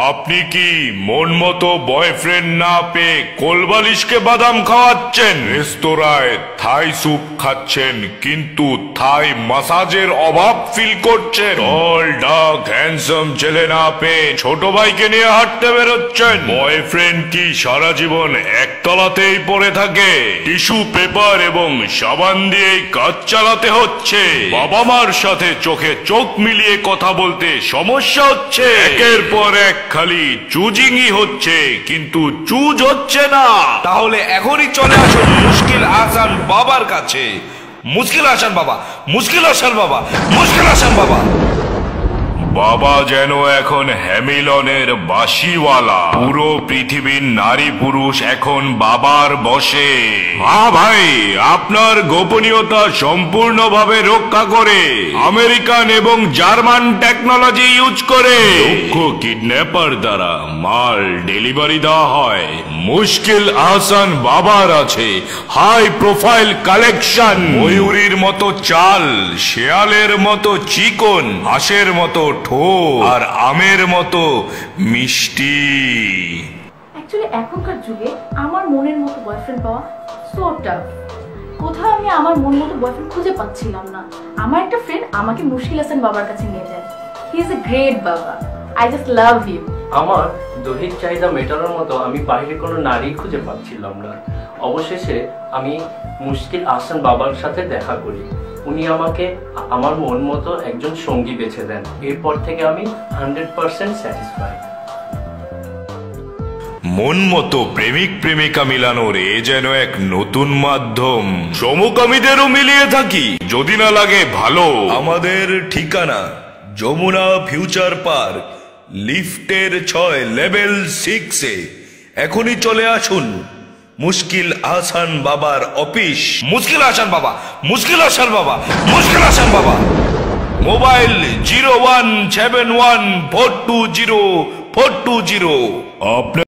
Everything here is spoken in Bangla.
আপনি কি মন মতো বয়ফ্রেন্ড না পেয়ে কোলবালিশকে বাদাম খাওয়াচ্ছেন, রেস্তোরাঁয় থাই স্যুপ খাচ্ছেন কিন্তু থাই মাসাজের অভাব ফিল করছেন, টল ডাক হ্যান্ডসাম ছেলে না পেয়ে ছোট ভাইকে নিয়ে হাঁটতে বেরোচ্ছেন, বয়ফ্রেন্ড কি সারা জীবন একতলাতেই পড়ে থাকে, টিস্যু পেপার এবং সাবান দিয়েই কাজ চালাতে হচ্ছে, বাবা মার সাথে চোখে চোখ মিলিয়ে কথা বলতে সমস্যা হচ্ছে, একের পর এক খালি চুজিংই হচ্ছে কিন্তু চুজ হচ্ছে না, তাহলে এখনই চলে আসুন মুশকিল আসান বাবার কাছে। মুশকিল আসান বাবা, মুশকিল আসান বাবা, মুশকিল আসান বাবা। বাবা যেন এখন হ্যামিলনের বাঁশিওয়ালা, পুরো পৃথিবীর নারী পুরুষ এখন বাবার বশে। ভাই, আপনার গোপনীয়তা সম্পূর্ণভাবে রক্ষা করে আমেরিকান এবং জার্মান টেকনোলজি ইউজ করে দক্ষ কিডন্যাপার দ্বারা মাল ডেলিভারি দেওয়া হয়। মুশকিল আহসান বাবার আছে হাই প্রোফাইল কালেকশন, ময়ূরীর মতো চাল, শেয়ালের মতো চিকন, হাঁসের মতো আর আমের মতো মিষ্টি। অ্যাকচুয়ালি এখনকার যুগে আমার মনের মতো বয়ফ্রেন্ড পাওয়া সো টাফ। কোথাও আমি আমার মন মতো বয়ফ্রেন্ড খুঁজে পাচ্ছিলাম না। আমার একটা ফ্রেন্ড আমাকে মুশকিল হাসান বাবার কাছে নিয়ে যায়। হি ইজ এ গ্রেট বাবা, আই জাস্ট লাভ হিম। আমার দৈহিক চাহিদা মেটানোর মতো আমি বাইরে কোনো নারী খুঁজে পাচ্ছিলাম না। অবশেষে আমি মুশকিল আহসান বাবার সাথে দেখা করি। উনি আমাকে আমার মন মতো একজন সঙ্গী বেছে দেন। এরপর থেকে আমি 100% স্যাটিসফাই। মন মতো প্রেমিক প্রেমিকা মিলানোর এ যেন এক নতুন মাধ্যম। সমকামীদেরও মিলিয়ে থাকি যদি না লাগে ভালো। আমাদের ঠিকানা যমুনা ফিউচার পার্ক, লিফটের 6 লেভেল 6-এ। এখনই চলে আসুন মুশকিল আহসান বাবার অফিস। মুশকিল আসান বাবা, মুশকিল আসান বাবা, মুশকিল আসান বাবা। মোবাইল 0171420420। আপনার